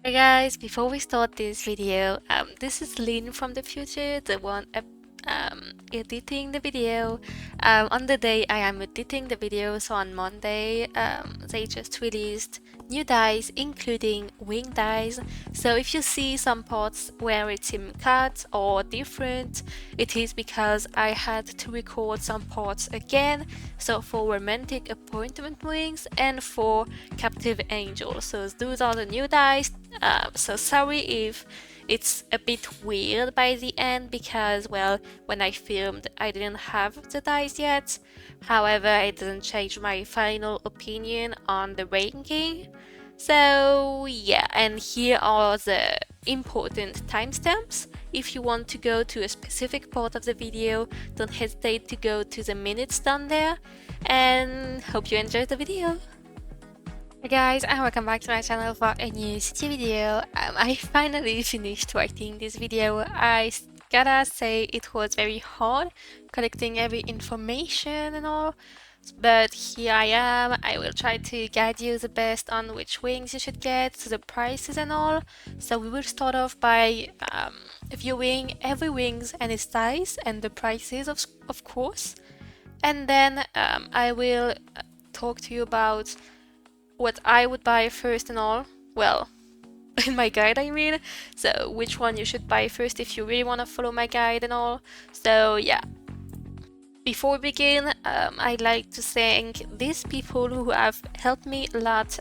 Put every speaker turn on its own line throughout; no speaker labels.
Hey guys, before we start this video, this is Lynn from the future, the one editing the video. On the day I am editing the video, so on Monday, they just released new dies, including wing dies. So if you see some parts where it seems cut or different, it is because I had to record some parts again. So for romantic appointment wings and for captive angel. So those are the new dies. So sorry if it's a bit weird by the end because, well, when I filmed I didn't have the dice yet. However, it doesn't change my final opinion on the ranking. So yeah, and here are the important timestamps. If you want to go to a specific part of the video, don't hesitate to go to the minutes down there, and hope you enjoyed the video. Hey guys, and welcome back to my channel for a new city video. I finally finished writing this video. I gotta say it was very hard collecting every information and all, but here I am. I will try to guide you the best on which wings you should get, the prices and all. So we will start off by viewing every wings and its size and the prices of course, and then I will talk to you about what I would buy first and all. Well, in my guide I mean. So which one you should buy first if you really want to follow my guide and all. So yeah. Before we begin, I'd like to thank these people who have helped me a lot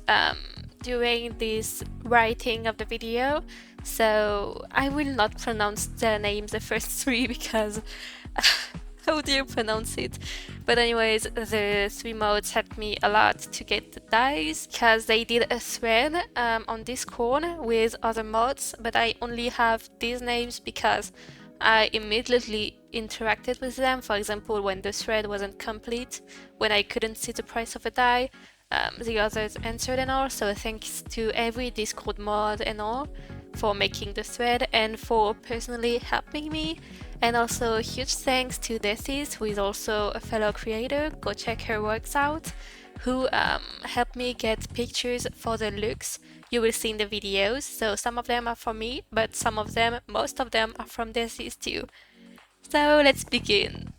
during this writing of the video. So I will not pronounce their names, the first three, because how do you pronounce it? But anyways, the three mods helped me a lot to get the dice because they did a thread on Discord with other mods, but I only have these names because I immediately interacted with them. For example, when the thread wasn't complete, when I couldn't see the price of a die, the others answered and all. So thanks to every Discord mod and all for making the thread and for personally helping me. And also a huge thanks to Deathies, who is also a fellow creator. Go check her works out, who helped me get pictures for the looks you will see in the videos. So some of them are from me, but most of them are from Deathies too. So let's begin.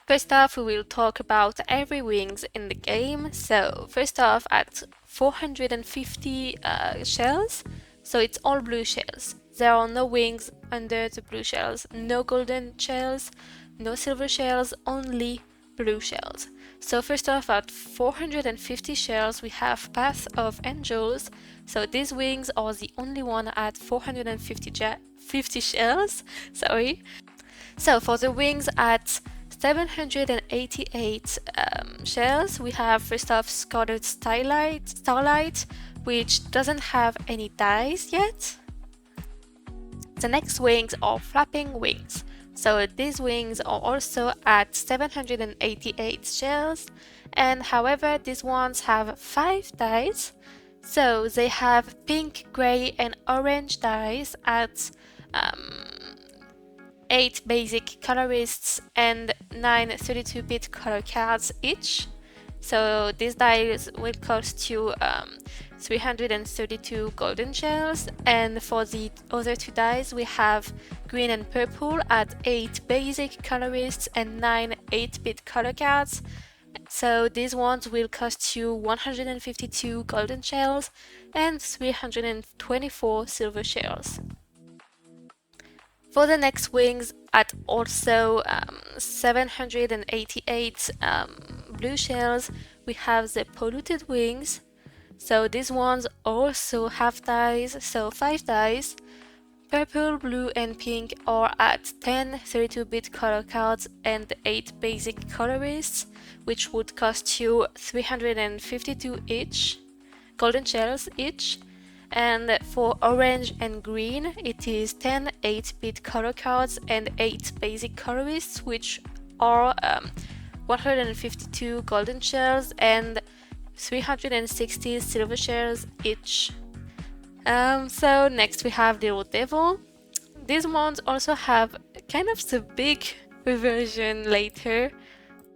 First off, we will talk about every wings in the game. So first off, at 450 shells, so it's all blue shells. There are no wings under the blue shells, no golden shells, no silver shells, only blue shells. So first off, at 450 shells, we have Path of Angels. So these wings are the only one at 450 shells. Sorry. So for the wings at 788 shells, we have first off Scarlet Starlight, which doesn't have any dies yet. The next wings are Flapping Wings. So these wings are also at 788 shells, and however these ones have 5 dies. So they have pink, grey and orange dies at 8 basic colorists and 9 32-bit color cards each. So these dies will cost you 332 golden shells, and for the other two dies we have green and purple at 8 basic colorists and 9 8-bit color cards. So these ones will cost you 152 golden shells and 324 silver shells. For the next wings at also 788 blue shells, we have the Polluted Wings. So these ones also have dies, so 5 dies. Purple, blue and pink are at 10 32-bit color cards and 8 basic colorists, which would cost you 352 each, golden shells each. And for orange and green, it is 10 8-bit color cards and 8 basic colorists, which are 152 golden shells and 360 silver shells each. So next we have Little Devil. These ones also have kind of the big version later.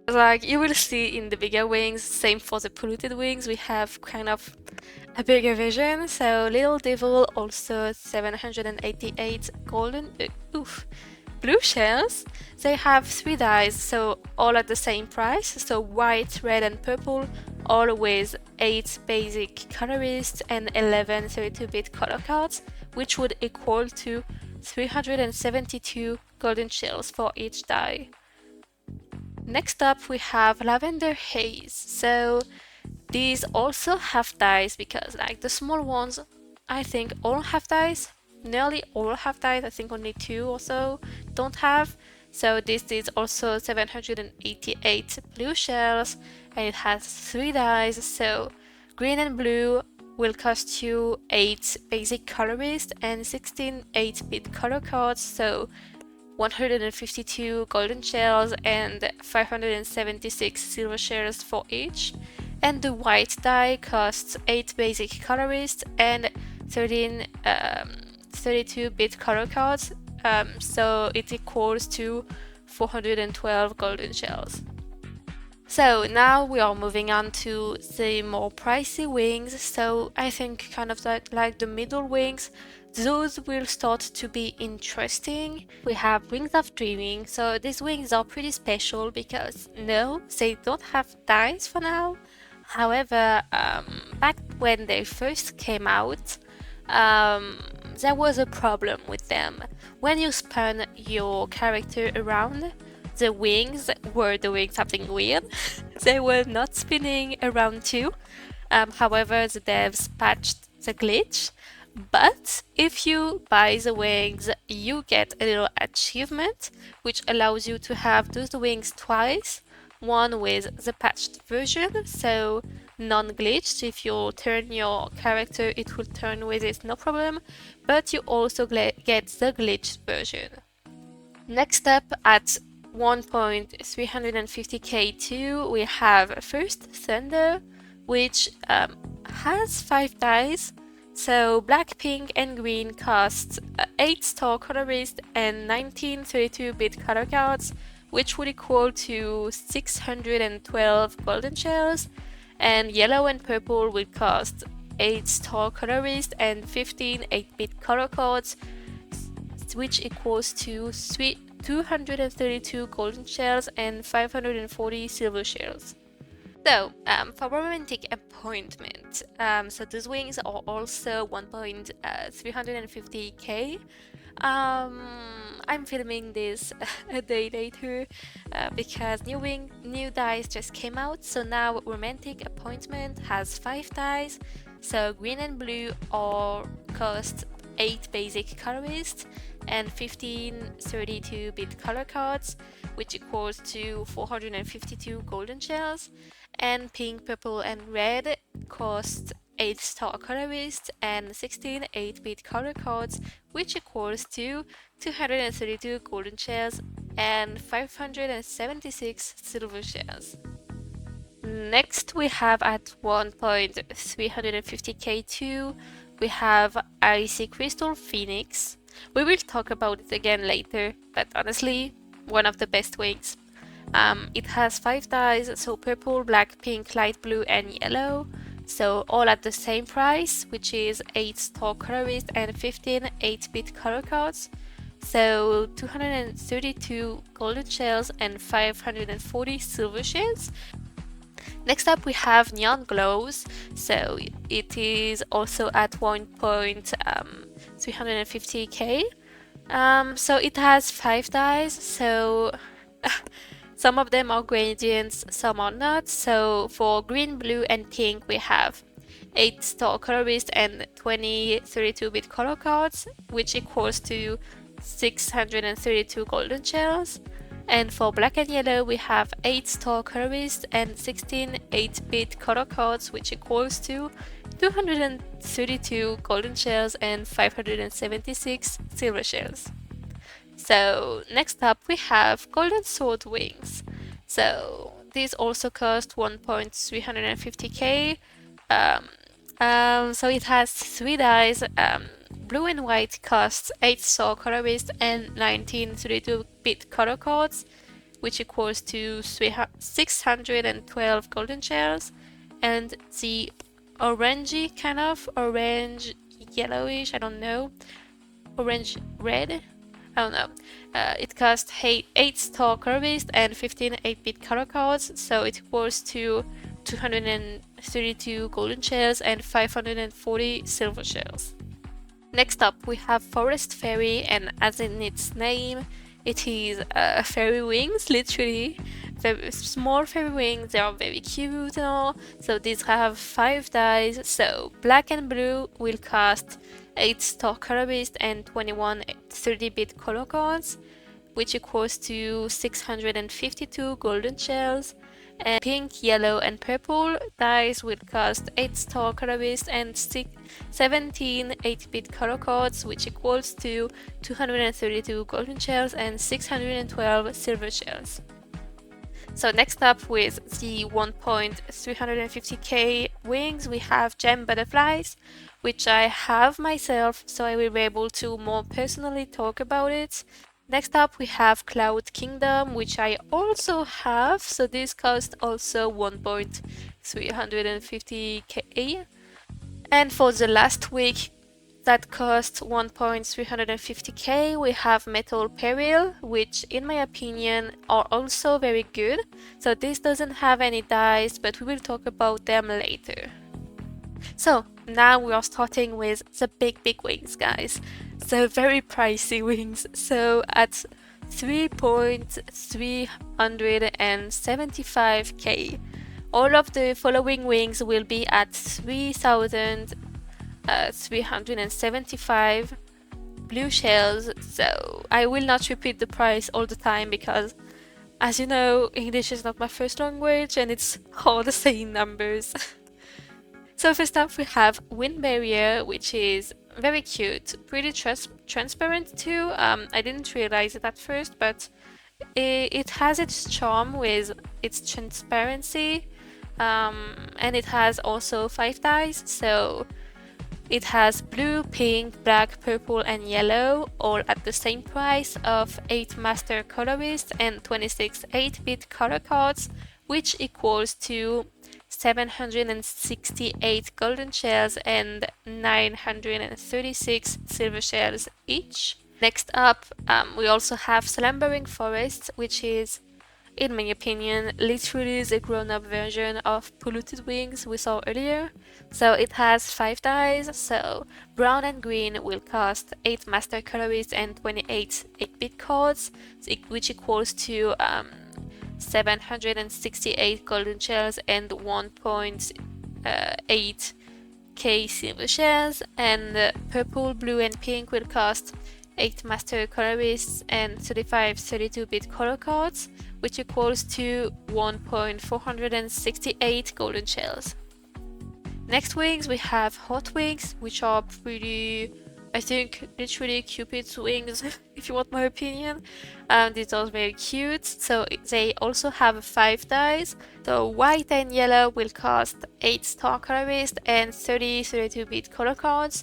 Like you will see in the bigger wings, same for the Polluted Wings, we have kind of a bigger version. So Little Devil also 788 golden, blue shells. They have 3 dies, so all at the same price. So white, red, and purple, all with 8 basic colorists and 11 32-bit color cards, which would equal to 372 golden shells for each die. Next up we have Lavender Haze. So these also have dice because like the small ones, I think all have dice. Nearly all have dice. I think only 2 or so don't have. So this is also 788 blue shells and it has 3 dice. So green and blue will cost you 8 basic colorist and 16 8-bit color cards. So 152 golden shells and 576 silver shells for each. And the white die costs 8 basic colorists and 13 32-bit color cards, so it equals to 412 golden shells. So now we are moving on to the more pricey wings. So I think kind of like the middle wings, those will start to be interesting. We have Wings of Dreaming. So these wings are pretty special because no, they don't have dice for now. However, back when they first came out, there was a problem with them. When you spun your character around, the wings were doing something weird. They were not spinning around too. However, the devs patched the glitch. But if you buy the wings, you get a little achievement which allows you to have those wings twice. One with the patched version, so non-glitched. If you turn your character, it will turn with it, no problem. But you also get the glitched version. Next up at 1.350k2, we have First Thunder, which has 5 dice. So black, pink, and green costs 8 star colorist and 19 32-bit color cards, which would equal to 612 golden shells. And yellow and purple will cost 8 star colorist and 15 8-bit color cards, which equals to 232 golden shells and 540 silver shells. So, for romantic appointment, so those wings are also 1.350k. I'm filming this a day later because new dice just came out. So now romantic appointment has 5 dice. So green and blue are cost 8 basic colorists and 15 32-bit color cards, which equals to 452 golden shells. And pink, purple, and red cost 8 star colorist and 16 8-bit color cards, which equals to 232 golden shells and 576 silver shells. Next we have at 1.350k2, we have Icy Crystal Phoenix. We will talk about it again later, but honestly, one of the best wings. It has 5 dies, so purple, black, pink, light blue, and yellow. So all at the same price, which is 8 star colorist and 15 8-bit color cards. So 232 golden shells and 540 silver shells. Next up we have Neon Glows. So it is also at 1.350k. So it has 5 dies, so some of them are gradients, some are not. So for green, blue, and pink, we have 8 star colorist and 20 32-bit color cards, which equals to 632 golden shells. And for black and yellow, we have 8 star colorist and 16 8-bit color cards, which equals to 232 golden shells and 576 silver shells. So next up we have Golden Sword Wings. So these also cost 1.350k. So it has 3 dies. Blue and white costs 8 star colorist and 19 32-bit color cards, which equals to 612 golden shells. And the orangey, kind of orange yellowish, I don't know, orange red, I don't know. It costs 8 star color beast and 15 8-bit color cards, so it equals to 232 golden shells and 540 silver shells. Next up we have Forest Fairy, and as in its name, it is fairy wings, literally. Very small fairy wings, they are very cute and all. So these have 5 dies, so black and blue will cost 8 star color beast and 21 30-bit color cards, which equals to 652 golden shells. And pink, yellow, and purple dies will cost 8 star color beast and 17 8-bit color cards, which equals to 232 golden shells and 612 silver shells. So next up with the 1.350k wings, we have gem butterflies, which I have myself, so I will be able to more personally talk about it. Next up we have Cloud Kingdom, which I also have, so this costs also 1.350k. And for the last week that costs 1.350k, we have Metal Peril, which in my opinion are also very good. So this doesn't have any dice, but we will talk about them later. So now we are starting with the big wings, guys. The very pricey wings. So at 3.375k, all of the following wings will be at 3,375 blue shells. So I will not repeat the price all the time because, as you know, English is not my first language and it's hard saying numbers. So first up we have Wind Barrier, which is very cute, pretty transparent too. I didn't realize it at first, but it has its charm with its transparency, and it has also 5 dies, so it has blue, pink, black, purple, and yellow, all at the same price of 8 master colorists and 26 8-bit color cards, which equals to 768 golden shells and 936 silver shells each. Next up, we also have Slumbering Forest, which is, in my opinion, literally the grown-up version of Polluted Wings we saw earlier. So it has 5 dies, so brown and green will cost 8 master colorists and 28 8-bit cards, which equals to 768 golden shells and 1.8k silver shells. And purple, blue, and pink will cost 8 master colorists and 35 32-bit color cards, which equals to 1.468 golden shells. Next wings we have Hot Wings, which are pretty, I think, literally Cupid's wings, if you want my opinion. These are very cute. So they also have 5 dies. So white and yellow will cost 8 star colorist and 30 32-bit color cards,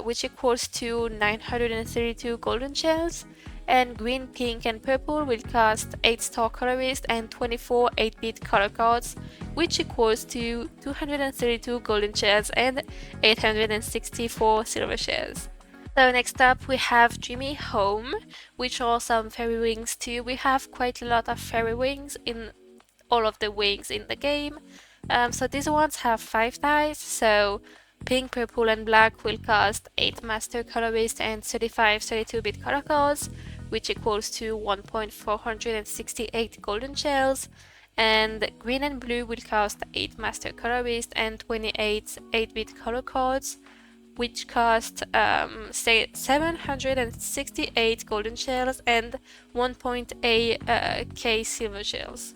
which equals to 932 golden shells. And green, pink, and purple will cost 8 star colorist and 24 8-bit color cards, which equals to 232 golden shells and 864 silver shells. So next up we have Dreamy Home, which are some fairy wings too. We have quite a lot of fairy wings in all of the wings in the game. So these ones have 5 dice, so pink, purple, and black will cost 8 master colorist and 35 32-bit color cards, which equals to 1.468 golden shells. And green and blue will cost 8 master colorist and 28 8-bit color cards, which cost 768 golden shells and 1.8k silver shells.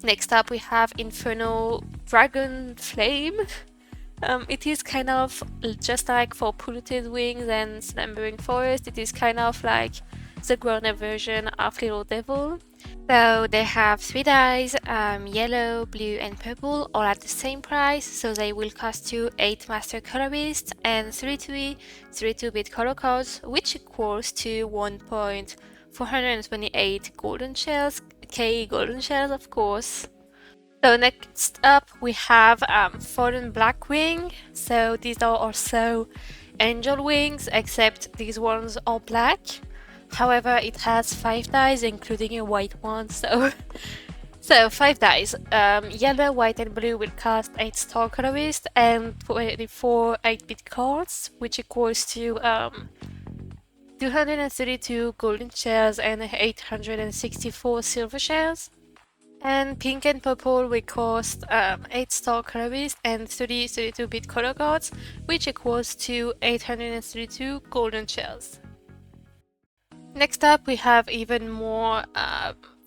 Next up we have Infernal Dragon Flame. It is kind of just like for Polluted Wings and Slumbering Forest, it is kind of like the grown-up version of Little Devil. So they have 3 dies, yellow, blue, and purple, all at the same price, so they will cost you 8 master colorists and 32-bit color cards, which equals to 1.428 golden shells, K golden shells of course. So next up we have Fallen Black Wing. So these are also angel wings, except these ones are black. However, it has 5 dies, including a white one, so... So, 5 dies. Yellow, white and blue will cost 8 star colorist and 24 8-bit cards, which equals to 232 golden shells and 864 silver shells. And pink and purple will cost 8 star colorist and 32-bit color cards, which equals to 832 golden shells. Next up, we have even more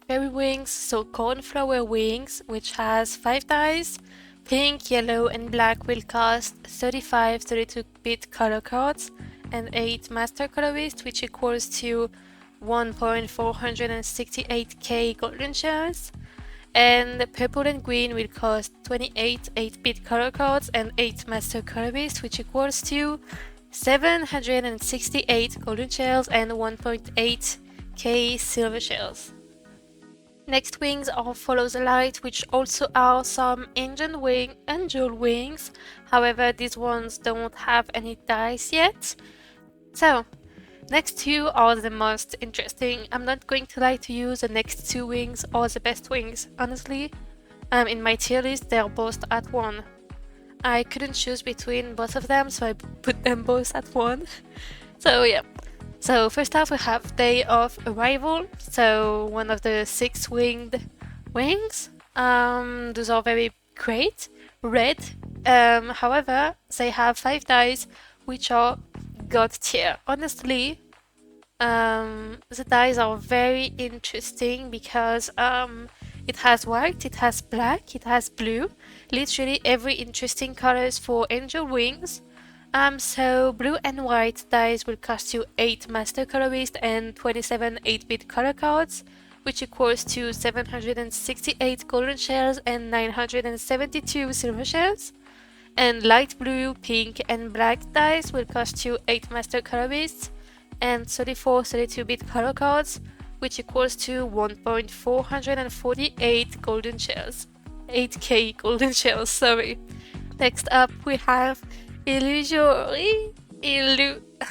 fairy wings, so cornflower wings, which has 5 dies. Pink, yellow, and black will cost 35 32-bit color cards and 8 master colorist, which equals to 1.468k golden shells. And purple and green will cost 28 8-bit color cards and 8 master colorist, which equals to 768 golden shells and 1.8k silver shells. Next wings are Follow the Light, which also are some angel wings. However, these ones don't have any dice yet. So, next two are the most interesting. I'm not going to lie to you, the next two wings are the best wings. Honestly, in my tier list, they're both at 1. I couldn't choose between both of them, so I put them both at 1. So yeah. So first off we have Day of Arrival, so one of the 6 winged wings. Those are very great, red. However, they have 5 dies, which are God tier. Honestly, the dies are very interesting because it has white, it has black, it has blue, literally every interesting colors for angel wings. So blue and white dies will cost you 8 master colorist and 27 8-bit color cards, which equals to 768 golden shells and 972 silver shells. And light blue, pink and black dice will cost you 8 master colorists and 34 32-bit color cards, which equals to 1.448 golden shells. 8k golden shells, sorry. Next up we have I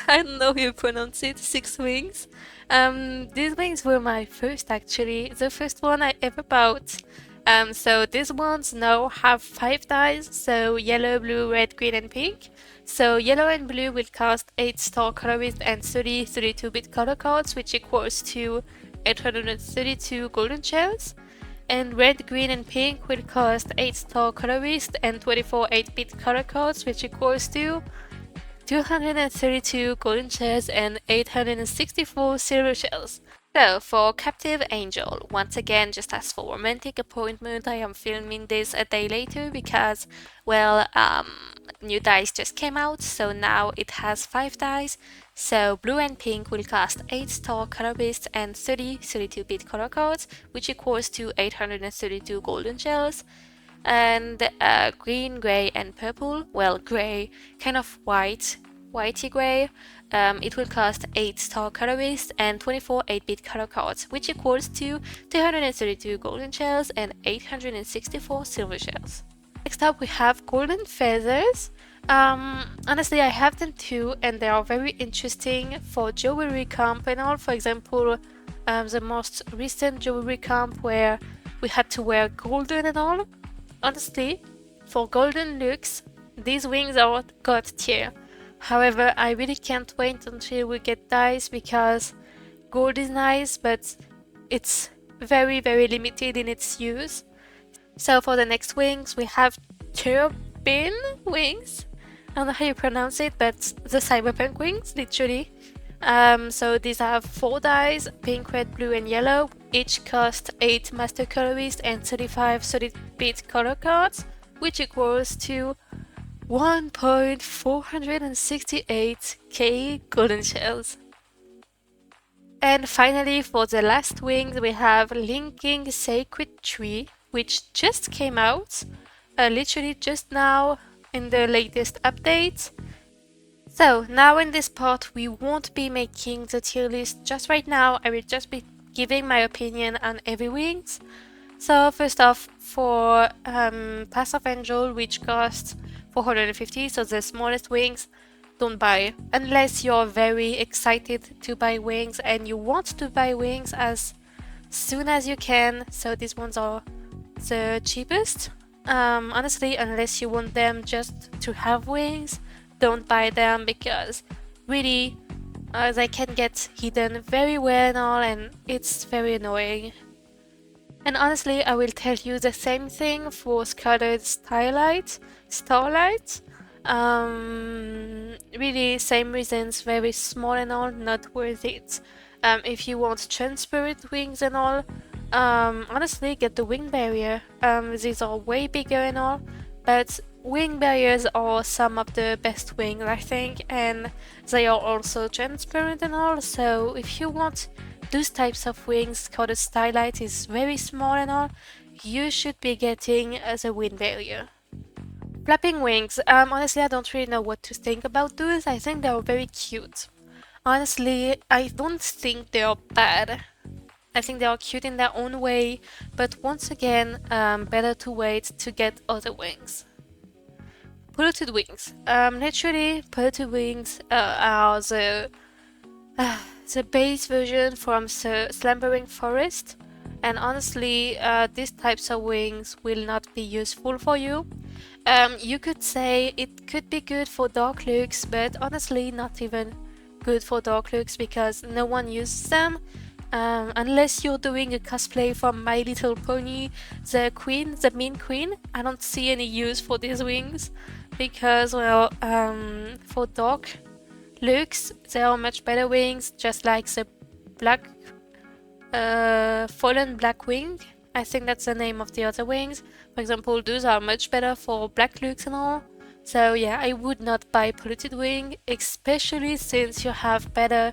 don't know how you pronounce it, 6 wings. These wings were my first actually, the first one I ever bought. So these ones now have 5 dies, so yellow, blue, red, green and pink. So yellow and blue will cost 8 star colorist and 32-bit color cards, which equals to 832 golden shells. And red, green and pink will cost 8 star colorist and 24 8-bit color cards, which equals to 232 golden shells and 864 silver shells. So for Captive Angel, once again, just as for Romantic Appointment, I am filming this a day later because, well, new dice just came out, so now it has 5 dice. So blue and pink will cost 8 star colorist and 32-bit color cards, which equals to 832 golden shells. And green, grey and purple, well, grey, kind of whitey grey, it will cost 8 star colorist and 24 8-bit color cards, which equals to 232 golden shells and 864 silver shells. Next up we have Golden Feathers. Honestly, I have them too, and they are very interesting for jewelry comp and all. For example, the most recent jewelry comp where we had to wear golden and all. Honestly, for golden looks, these wings are God tier. However, I really can't wait until we get dice because gold is nice, but it's very limited in its use. So for the next wings, we have turbine wings. I don't know how you pronounce it, but the cyberpunk wings, literally. So these have 4 dies, pink, red, blue and yellow. Each cost 8 master colorist and 35 30-bit color cards, which equals to 1.468k golden shells. And finally, for the last wings, we have Linking Sacred Tree, which just came out, literally just now in the latest update. So now in this part, we won't be making the tier list just right now. I will just be giving my opinion on every wings. So first off, for Pass of Angel, which costs 450, so the smallest wings, don't buy unless you're very excited to buy wings and you want to buy wings as soon as you can. So these ones are the cheapest. Honestly, unless you want them just to have wings, don't buy them because really they can get hidden very well and all, and it's very annoying. And honestly, I will tell you the same thing for Scarlet Starlight. Really, same reasons, very small and all, not worth it. If you want transparent wings and all, honestly, get the wing barrier. These are way bigger and all, but wing barriers are some of the best wings, I think, and they are also transparent and all. So if you want those types of wings, called Starlight is very small and all, you should be getting the wing barrier. Flapping wings, honestly I don't really know what to think about those. I think they're very cute. Honestly, I don't think they are bad. I think they are cute in their own way, but once again, better to wait to get other wings. Polluted wings. Literally, polluted wings are the base version from Slumbering Forest, and honestly, these types of wings will not be useful for you. You could say it could be good for dark looks, but honestly, not even good for dark looks because no one uses them. Unless you're doing a cosplay from My Little Pony, the queen, the mean queen, I don't see any use for these wings because, well, for dark looks, there are much better wings, just like the black, fallen black wing. I think that's the name of the other wings. For example, those are much better for black looks and all. So yeah, I would not buy polluted wing, especially since you have better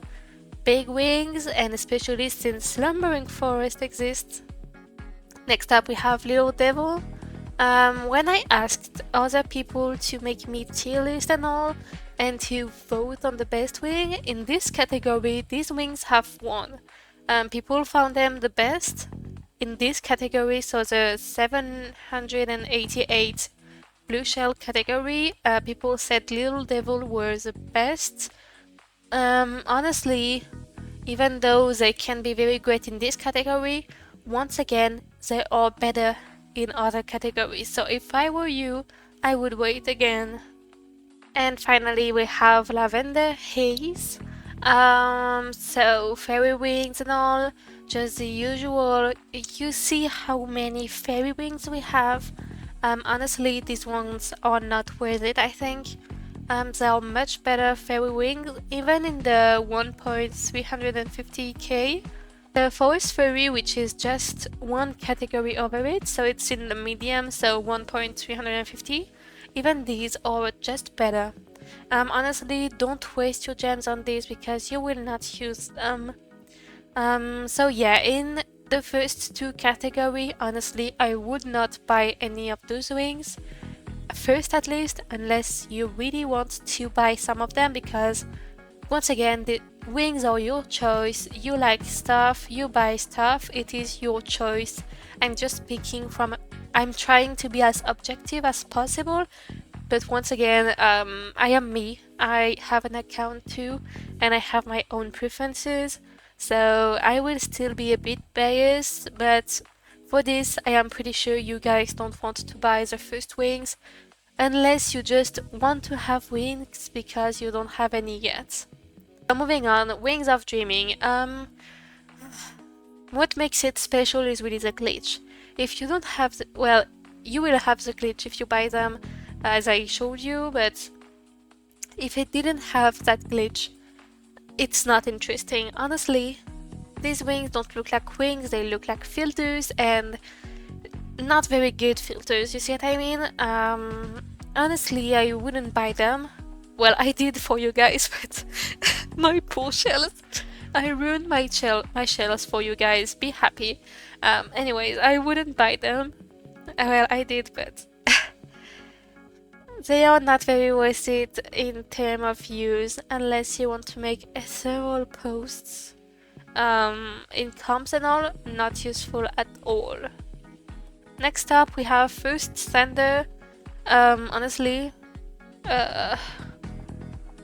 big wings, and especially since Slumbering Forest exists. Next up we have Little Devil. When I asked other people to make me tier list and all, and to vote on the best wing, in this category these wings have won. People found them the best in this category, so the 788 blue shell category, people said Little Devil were the best. Honestly, even though they can be very great in this category, once again, they are better in other categories. So if I were you, I would wait again. And finally, we have Lavender Haze. So fairy wings and all, just the usual. You see how many fairy wings we have. Honestly, these ones are not worth it, I think. They are much better fairy wings, even in the 1.350k. The forest fairy, which is just one category over it, so it's in the medium, so 1.350. Even these are just better. Honestly, don't waste your gems on these because you will not use them. So yeah, in the first two category, honestly, I would not buy any of those wings. First at least, unless you really want to buy some of them, because once again, the wings are your choice. You like stuff, you buy stuff, it is your choice. I'm just speaking from, I'm trying to be as objective as possible, but once again, I am me. I have an account too, and I have my own preferences, so I will still be a bit biased, but for this, I am pretty sure you guys don't want to buy the first wings, unless you just want to have wings because you don't have any yet. So moving on, Wings of Dreaming. What makes it special is really the glitch. If you don't have the, well, you will have the glitch if you buy them, as I showed you, but if it didn't have that glitch, it's not interesting. Honestly, these wings don't look like wings, they look like filters, and not very good filters, you see what I mean? Honestly, I wouldn't buy them. Well, I did for you guys, but my poor shells. I ruined my shells for you guys, be happy. Anyways, I wouldn't buy them. Well, I did, but they are not very worth it in terms of use unless you want to make several posts. In comps and all, not useful at all. Next up we have First Standard. Honestly, uh,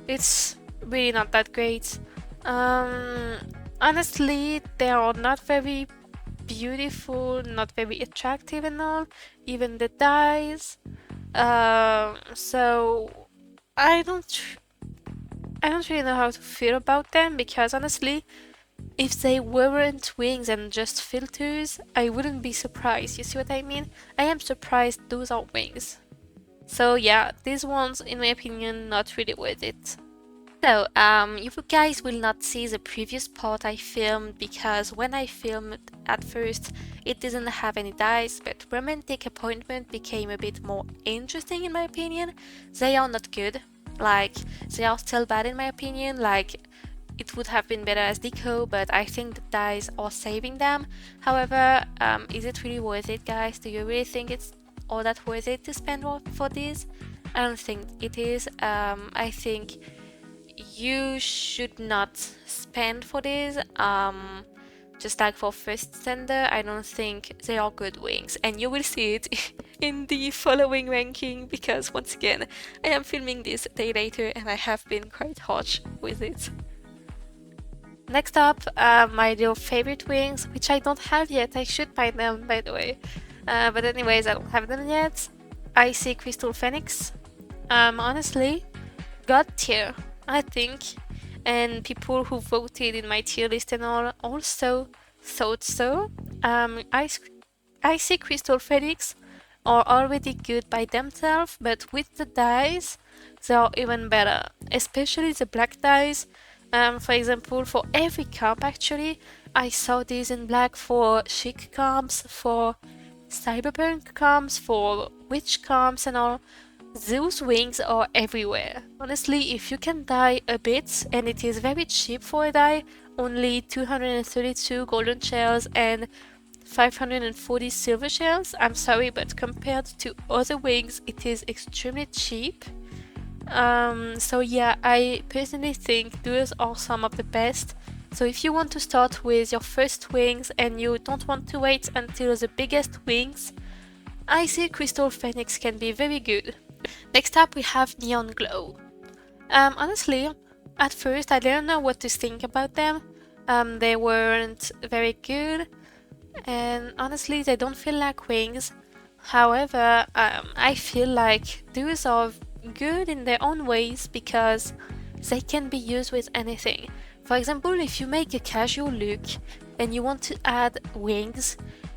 it's really not that great. Honestly, they are not very beautiful, not very attractive and all, even the dyes. So I don't really know how to feel about them, because honestly, if they weren't wings and just filters, I wouldn't be surprised. You see what I mean? I am surprised those are wings. So yeah, these ones, in my opinion, not really worth it. So, you guys will not see the previous part I filmed, because when I filmed at first, it didn't have any dice, but Romantic Appointment became a bit more interesting in my opinion. They are not good, like, they are still bad in my opinion, like, it would have been better as deco, but I think the dice are saving them. However, is it really worth it, guys? Do you really think it's all that worth it to spend for this? I don't think it is. I think you should not spend for this. Just like for First Standard, I don't think they are good wings, and you will see it in the following ranking, because once again, I am filming this a day later and I have been quite harsh with it. Next up, my little favorite wings, which I don't have yet. I should buy them, by the way. But anyways, I don't have them yet. Icy Crystal Phoenix. Honestly, God tier, I think, and people who voted in my tier list and all also thought so. Icy Crystal Phoenix are already good by themselves, but with the dyes, they are even better, especially the black dyes. For example, for every comp actually, I saw these in black for chic comps, for cyberpunk comps, for witch comps and all. Those wings are everywhere. Honestly, if you can dye a bit, and it is very cheap for a dye, only 232 golden shells and 540 silver shells, I'm sorry, but compared to other wings, it is extremely cheap. So yeah, I personally think those are some of the best. So if you want to start with your first wings and you don't want to wait until the biggest wings, Icy Crystal Phoenix can be very good. Next up we have Neon Glow. Honestly, at first I didn't know what to think about them. They weren't very good, and honestly they don't feel like wings. However, I feel like those are good in their own ways, because they can be used with anything. For example, if you make a casual look and you want to add wings,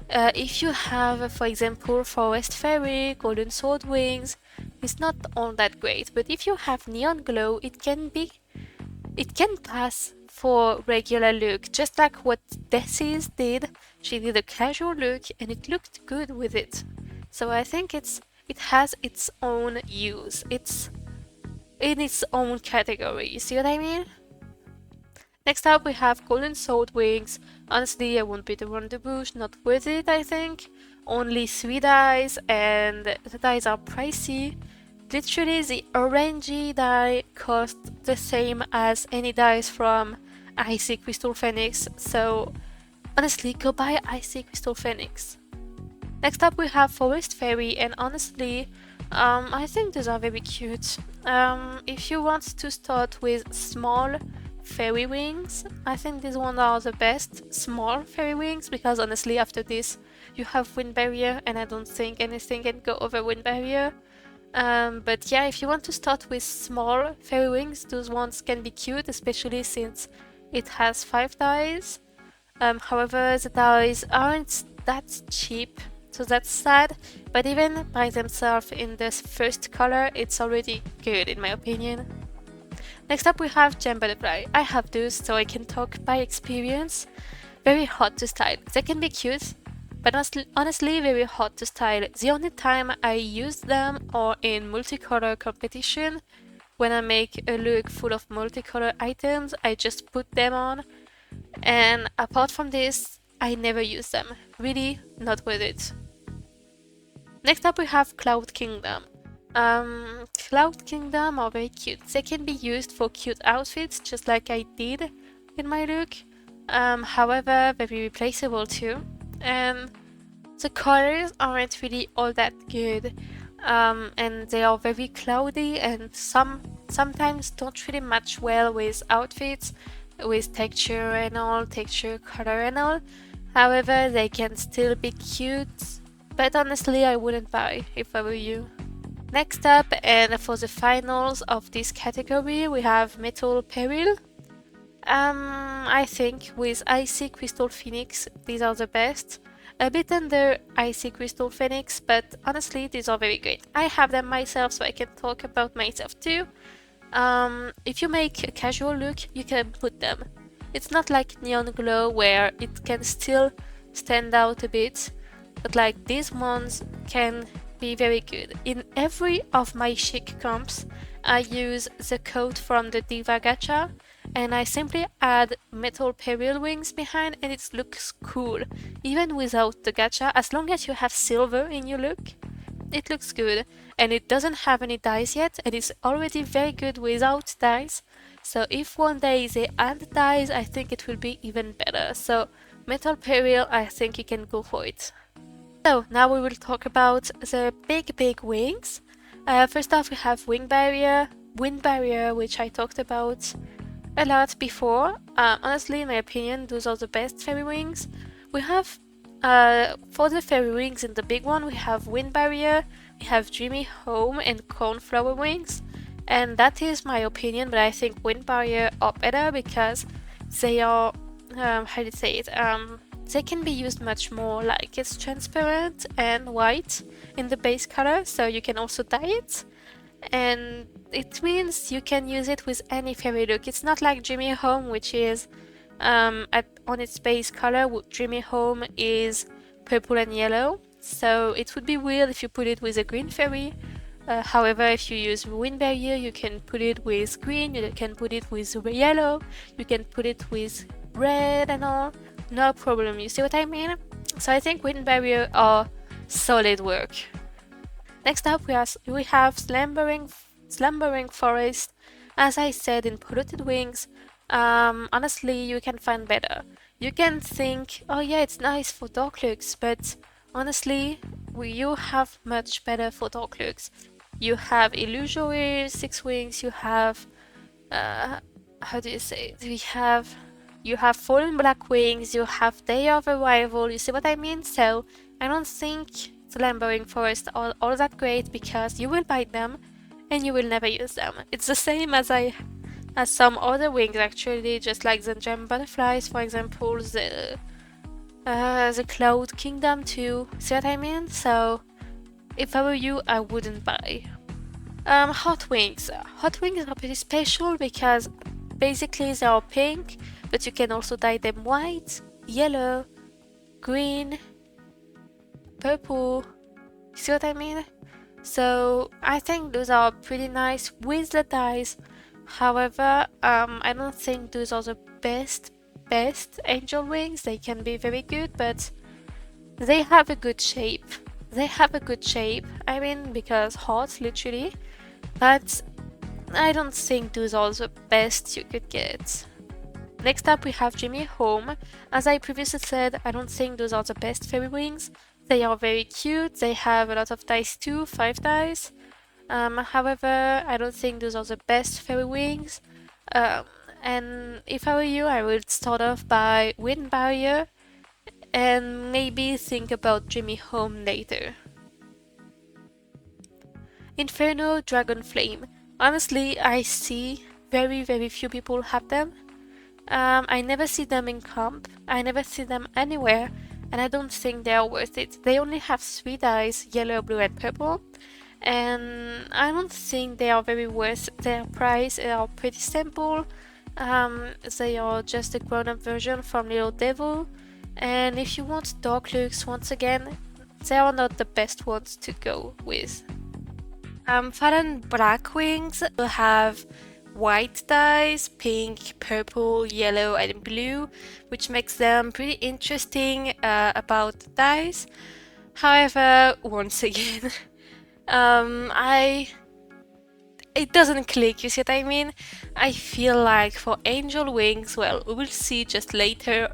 if you have, for example, Forest Fairy, Golden Sword wings, it's not all that great. But if you have Neon Glow, it can pass for regular look, just like what Deathies did. She did a casual look and it looked good with it. So I think it has its own use. It's in its own category. You see what I mean? Next up we have Golden Sword wings. Honestly, I won't beat around the bush, not worth it I think. Only 3 dies and the dies are pricey. Literally the orangey die cost the same as any dies from Icy Crystal Phoenix, so honestly go buy Icy Crystal Phoenix. Next up we have Forest Fairy, and honestly I think these are very cute. If you want to start with small fairy wings, I think these ones are the best small fairy wings, because honestly after this you have wind barrier and I don't think anything can go over wind barrier. But yeah, if you want to start with small fairy wings, those ones can be cute, especially since it has 5 dies. However, the dies aren't that cheap, so that's sad, but even by themselves in this first color, it's already good in my opinion. Next up we have Gem Butterfly. I have those, so I can talk by experience. Very hot to style. They can be cute, but honestly very hot to style. The only time I use them are in multicolor competition. When I make a look full of multicolor items, I just put them on, and apart from this, I never use them. Really not worth it. Next up we have Cloud Kingdom. Cloud Kingdom are very cute. They can be used for cute outfits, just like I did in my look. However, very replaceable too. And The colors aren't really all that good, and they are very cloudy and sometimes don't really match well with outfits, with texture and all, texture, color and all. However, they can still be cute, but honestly I wouldn't buy if I were you. Next up, and for the finals of this category, we have Metal Peril. I think with Icy Crystal Phoenix, these are the best. A bit under Icy Crystal Phoenix, but honestly, these are very great. I have them myself, so I can talk about myself too. If you make a casual look, you can put them. It's not like Neon Glow where it can still stand out a bit, but like these ones can be very good. In every of my chic comps, I use the code from the Diva Gacha, and I simply add metal peril wings behind and it looks cool. Even without the gacha, as long as you have silver in your look, it looks good. And it doesn't have any dyes yet, and it's already very good without dyes. So if one day they add dyes, I think it will be even better. So metal peril, I think you can go for it. So now we will talk about the big wings. First off, we have wind barrier, which I talked about a lot before. Honestly, in my opinion, those are the best fairy wings. We have, for the fairy wings in the big one, we have wind barrier, we have dreamy home and cornflower wings. And that is my opinion, but I think wind barrier are better because they are, how do you say it? They can be used much more, like it's transparent and white in the base color, so you can also dye it. And it means you can use it with any fairy look. It's not like Dreamy Home, which is on its base color. Dreamy Home is purple and yellow, so it would be weird if you put it with a green fairy. However, if you use Wind Barrier, you can put it with green, you can put it with yellow, you can put it with red and all. No problem, you see what I mean? So I think Wind Barrier are solid work. Next up, we have Slumbering Forest. As I said in Polluted Wings, honestly, you can find better. You can think, oh yeah, it's nice for dark looks, but honestly, you have much better for dark looks. You have Illusory 6 Wings, you have, how do you say it? You have Fallen Black Wings, you have Day of Arrival, you see what I mean? So, I don't think Slumbering Forest are all that great because you will buy them and you will never use them. It's the same as some other wings actually, just like the Gem Butterflies, for example, the Cloud Kingdom too, see what I mean? So, if I were you, I wouldn't buy. Hot Wings. Hot Wings are pretty special because basically they are pink, but you can also dye them white, yellow, green, purple, see what I mean? So I think those are pretty nice with the dyes. However, I don't think those are the best angel wings. They can be very good, but they have a good shape. I mean, because hot, literally, but I don't think those are the best you could get. Next up, we have Dreamy Home. As I previously said, I don't think those are the best fairy wings. They are very cute, they have a lot of dyes too, 5 dyes. However, I don't think those are the best fairy wings. And if I were you, I would start off by Wind Barrier and maybe think about Dreamy Home later. Inferno Dragon Flame. Honestly, I see very few people have them. I never see them in comp, I never see them anywhere, and I don't think they are worth it. They only have 3 dyes, yellow, blue and purple, and I don't think they are very worth their price. They are pretty simple. They are just a grown-up version from Little Devil, and if you want dark looks, once again, they are not the best ones to go with. Fallen Black Wings will have white dyes, pink, purple, yellow and blue, which makes them pretty interesting about dyes. However, once again, it doesn't click, you see what I mean? I feel like for angel wings, well, we will see just later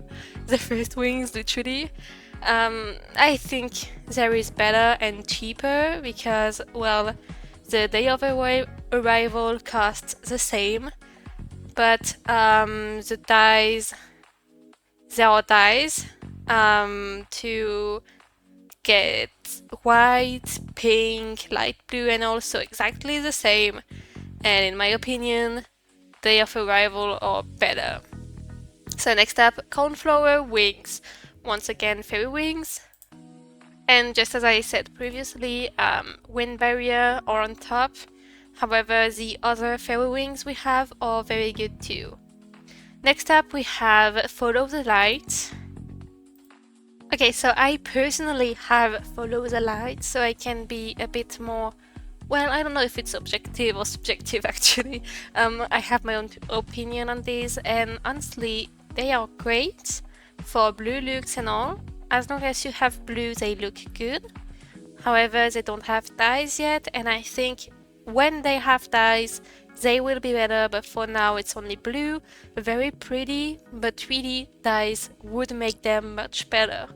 the first wings literally. I think there is better and cheaper because, well, the day of arrival costs the same, but the dyes, there are dyes to get white, pink, light blue, and also exactly the same. And in my opinion, day of arrival are better. So next up, cornflower wings. Once again, fairy wings. And just as I said previously, wind barrier are on top. However, the other fairy wings we have are very good too. Next up, we have follow the light. Okay, so I personally have follow the light, so I can be a bit more, well, I don't know if it's objective or subjective actually. I have my own opinion on these, and honestly, they are great for blue looks and all. As long as you have blue, they look good. However, they don't have dyes yet, and I think when they have dyes, they will be better, but for now it's only blue. Very pretty, but 3D dyes would make them much better.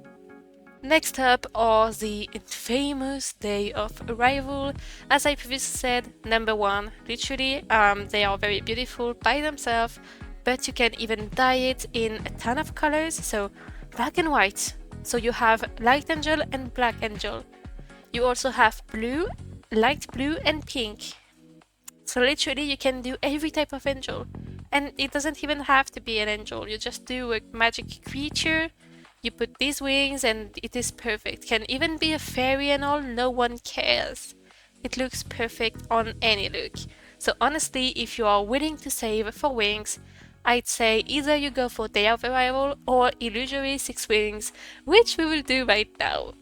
Next up are the infamous day of arrival. As I previously said, number one, literally, they are very beautiful by themselves, but you can even dye it in a ton of colors, so black and white. So you have light angel and black angel. You also have blue, light blue, and pink. So literally you can do every type of angel. And it doesn't even have to be an angel. You just do a magic creature, you put these wings, and it is perfect. Can even be a fairy and all, no one cares. It looks perfect on any look. So honestly, if you are willing to save for wings, I'd say either you go for Day of Arrival or Illusory 6 Wings, which we will do right now.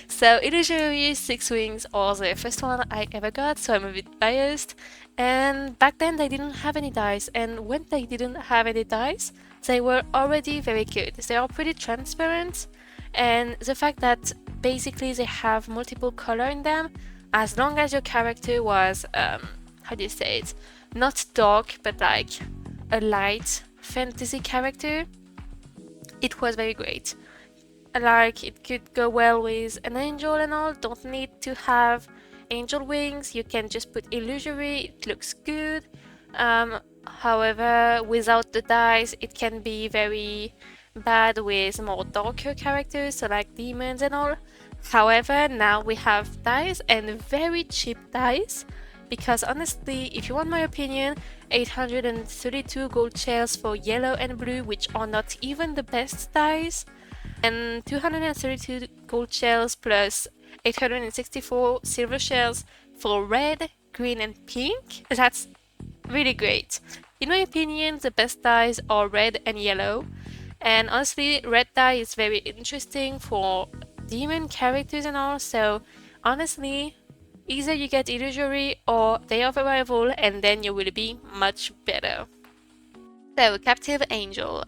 So Illusory 6 Wings are the first one I ever got, so I'm a bit biased. And back then they didn't have any dice, and when they didn't have any dice, they were already very good. They are pretty transparent, and the fact that basically they have multiple color in them, as long as your character was, how do you say it, not dark, but like a light fantasy character, it was very great. Like, it could go well with an angel and all, don't need to have angel wings, you can just put illusory, it looks good. However, without the dice, it can be very bad with more darker characters, so like demons and all. However, now we have dice, and very cheap dice, because honestly, if you want my opinion, 832 gold shells for yellow and blue, which are not even the best dice, and 232 gold shells plus 864 silver shells for red, green, and pink. That's really great. In my opinion, the best dyes are red and yellow. And honestly, red dye is very interesting for demon characters and all. So honestly, either you get illusory or Day of Arrival, and then you will be much better. So, Captive Angel.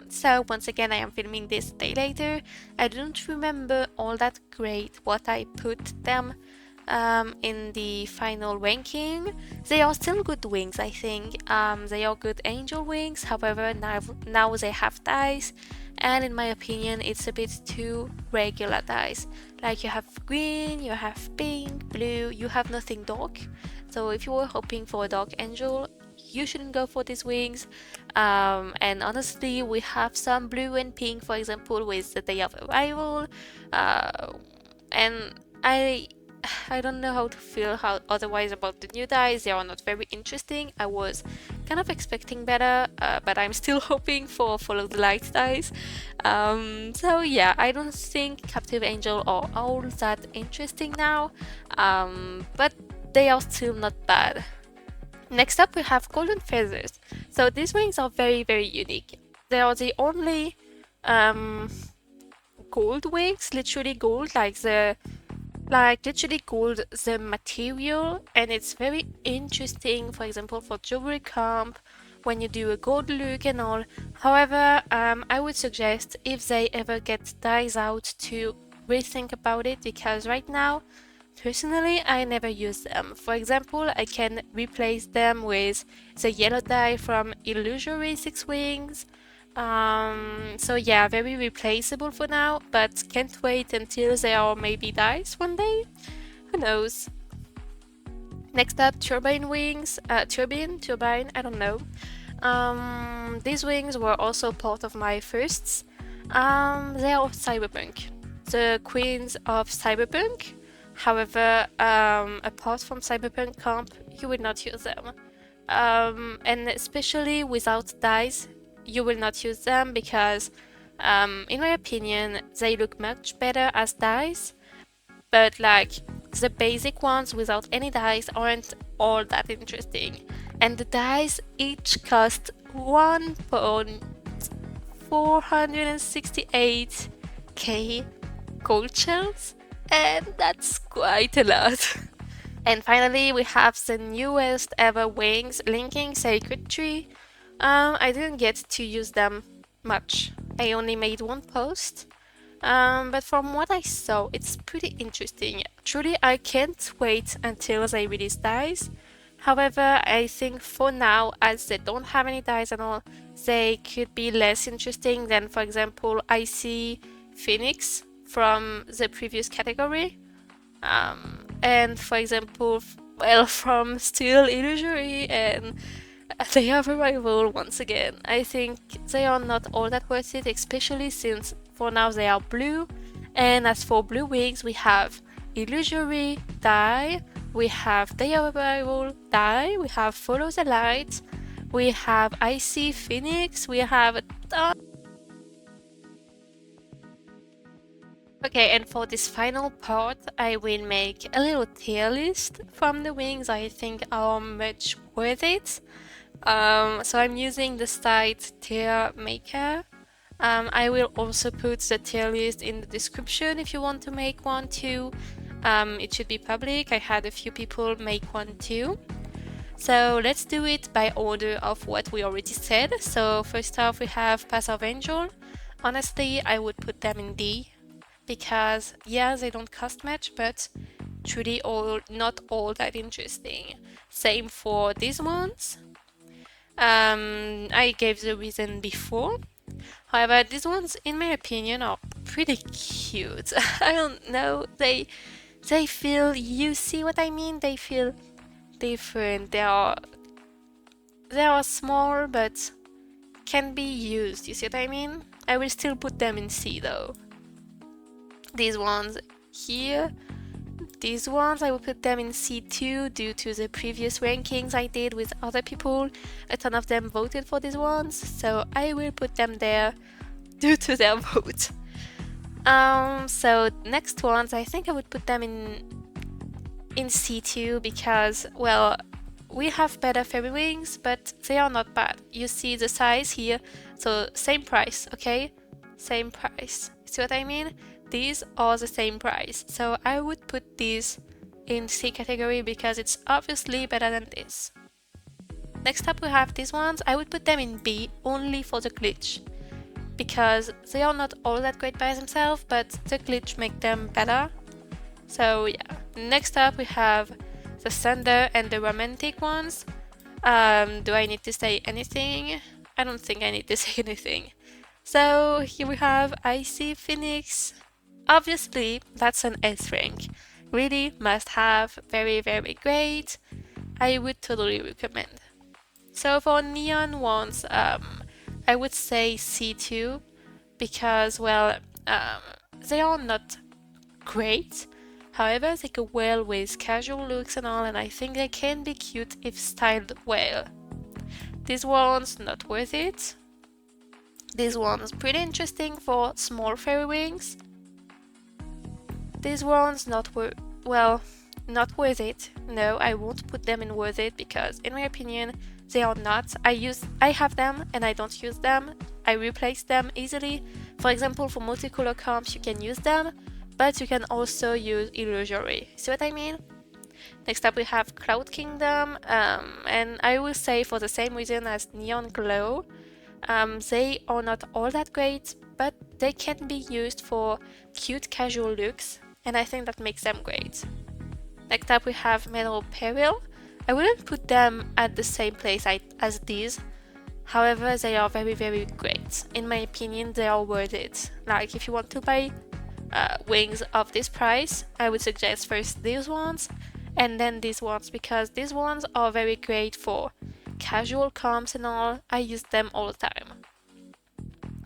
So once again, I am filming this day later. I don't remember all that great what I put them in the final ranking. They are still good wings, I think. They are good angel wings. However, now they have dice, and in my opinion, it's a bit too regular dice. Like, you have green, you have pink, blue, you have nothing dark. So if you were hoping for a dark angel, you shouldn't go for these wings. And honestly, we have some blue and pink, for example, with the Day of Arrival. And I don't know how to feel otherwise about the new dice. They are not very interesting. I was kind of expecting better, but I'm still hoping for Follow the Light dice. So yeah, I don't think Captive Angel are all that interesting now, but they are still not bad. Next up, we have Golden Feathers. So these wings are very, very unique. They are the only gold wings, literally gold, literally gold the material, and it's very interesting, for example, for jewelry comp, when you do a gold look and all. However, I would suggest, if they ever get dyes out, to rethink about it, because right now, personally, I never use them. For example, I can replace them with the yellow dye from Illusory 6 Wings, So yeah, very replaceable for now, but can't wait until they are maybe dies one day. Who knows? Next up, turbine wings. Turbine, I don't know. These wings were also part of my firsts. They are cyberpunk, the queens of cyberpunk. However, apart from cyberpunk camp, you will not use them. And especially without dice, you will not use them because, in my opinion, they look much better as dice. But like the basic ones without any dice aren't all that interesting. And the dice each cost 1.468k gold shells, and that's quite a lot. And finally, we have the newest ever wings linking Sacred Tree. I didn't get to use them much. I only made one post. But from what I saw, it's pretty interesting. Truly, I can't wait until they release dice. However, I think for now, as they don't have any dice at all, they could be less interesting than, for example, Icy Phoenix from the previous category. And for example, well, from Still Illusory and they have a rival once again. I think they are not all that worth it, especially since for now they are blue. And as for blue wings, we have Illusory, Die, we have Day of Arrival, Die, we have Follow the Light, we have Icy Phoenix, we have a ton. Okay, and for this final part, I will make a little tier list from the wings I think are much worth it. So I'm using the site tier maker. I will also put the tier list in the description if you want to make one too. It should be public. I had a few people make one too. So let's do it by order of what we already said. So first off, we have Path of Angel. Honestly, I would put them in D because yeah, they don't cost much, but truly not all that interesting. Same for these ones. I gave the reason before. However, these ones, in my opinion, are pretty cute. I don't know, they feel, you see what I mean? They feel different. They are small, but can be used. You see what I mean? I will still put them in C though. These ones here. These ones, I will put them in C2 due to the previous rankings I did with other people. A ton of them voted for these ones, so I will put them there due to their vote. So next ones, I think I would put them in C2 because, well, we have better fairy wings, but they are not bad. You see the size here, so same price, okay? Same price. See what I mean? These are the same price, so I would put these in C category because it's obviously better than this. Next up we have these ones. I would put them in B only for the glitch because they are not all that great by themselves, but the glitch make them better. So yeah. Next up we have the Thunder and the romantic ones. Do I need to say anything? I don't think I need to say anything. So here we have Icy Phoenix. Obviously, that's an S rank. Really must have, very, very great. I would totally recommend. So for neon ones, I would say C2 because, well, they are not great. However, they go well with casual looks and all, and I think they can be cute if styled well. These ones, not worth it. These ones, pretty interesting for small fairy wings. These ones, not worth it. No, I won't put them in worth it because, in my opinion, they are not. I have them and I don't use them. I replace them easily. For example, for multicolor comps, you can use them, but you can also use Illusory. See what I mean? Next up we have Cloud Kingdom, and I will say for the same reason as Neon Glow, they are not all that great, but they can be used for cute casual looks, and I think that makes them great. Next up we have Metal Peril. I wouldn't put them at the same place as these. However, they are very, very great. In my opinion, they are worth it. Like, if you want to buy wings of this price, I would suggest first these ones and then these ones, because these ones are very great for casual comps and all. I use them all the time.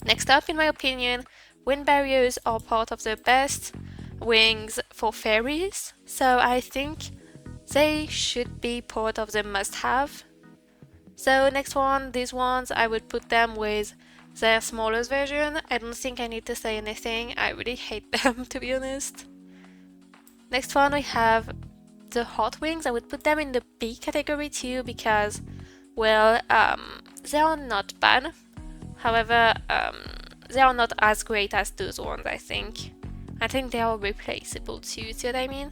Next up, in my opinion, wind barriers are part of the best wings for fairies, so I think they should be part of the must-have. So next one, these ones, I would put them with their smallest version. I don't think I need to say anything. I really hate them, to be honest. Next one, we have the hot wings. I would put them in the B category too, because, well, they are not bad. However, they are not as great as those ones, I think. I think they are replaceable too, see what I mean?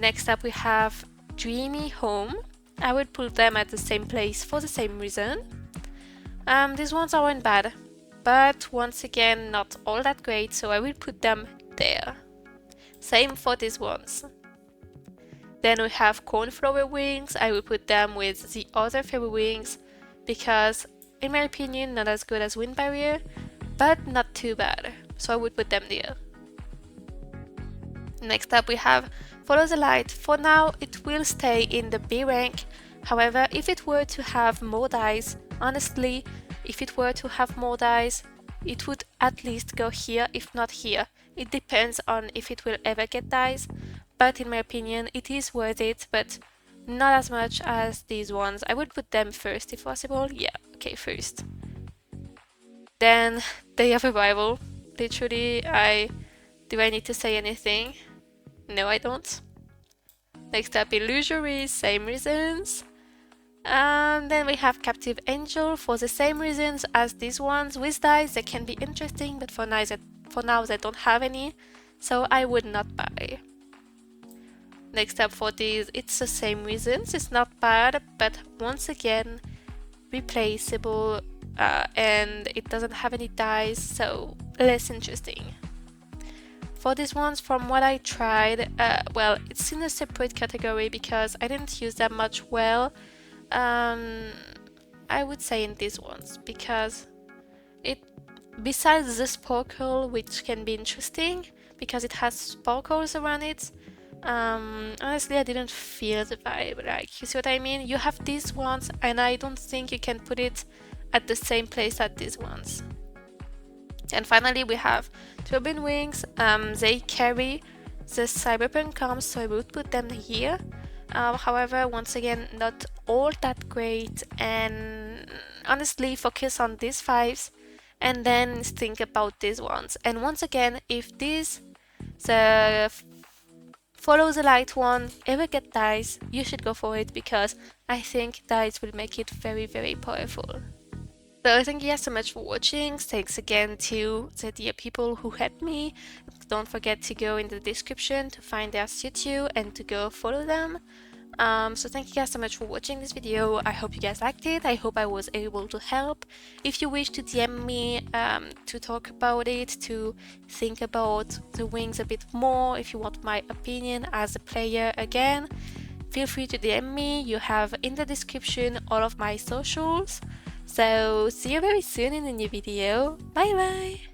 Next up, we have Dreamy Home. I would put them at the same place for the same reason. These ones aren't bad, but once again, not all that great, so I will put them there. Same for these ones. Then we have Cornflower Wings. I will put them with the other fairy wings, because in my opinion, not as good as Wind Barrier, but not too bad, so I would put them there. Next up, we have Follow the Light. For now, it will stay in the B rank. However, if it were to have more dies, honestly, if it were to have more dies, it would at least go here, if not here. It depends on if it will ever get dies, but in my opinion, it is worth it, but not as much as these ones. I would put them first if possible. Yeah, okay, first. Then Day of Arrival. Literally, do I need to say anything? No, I don't. Next up, Illusory, same reasons. And then we have Captive Angel for the same reasons as these ones. With dice, they can be interesting, but for now they don't have any, so I would not buy. Next up for these, it's the same reasons. It's not bad, but once again, replaceable, and it doesn't have any dice, so less interesting. For these ones, from what I tried, well, it's in a separate category because I didn't use them much well. I would say in these ones, because besides the sparkle, which can be interesting because it has sparkles around it, honestly, I didn't feel the vibe. Like, you see what I mean? You have these ones, and I don't think you can put it at the same place as these ones. And finally, we have Turbine Wings. They carry the Cyberpunk comps, so I would put them here. However, once again, not all that great, and honestly, focus on these 5s and then think about these ones. And once again, if the Follow the Light one ever get dice, you should go for it, because I think dice will make it very, very powerful. So thank you guys so much for watching. Thanks again to the dear people who helped me. Don't forget to go in the description to find their SuitU and to go follow them. So thank you guys so much for watching this video. I hope you guys liked it. I hope I was able to help. If you wish to DM me to talk about it, to think about the wings a bit more, if you want my opinion as a player again, feel free to DM me. You have in the description all of my socials. So see you very soon in a new video. Bye bye!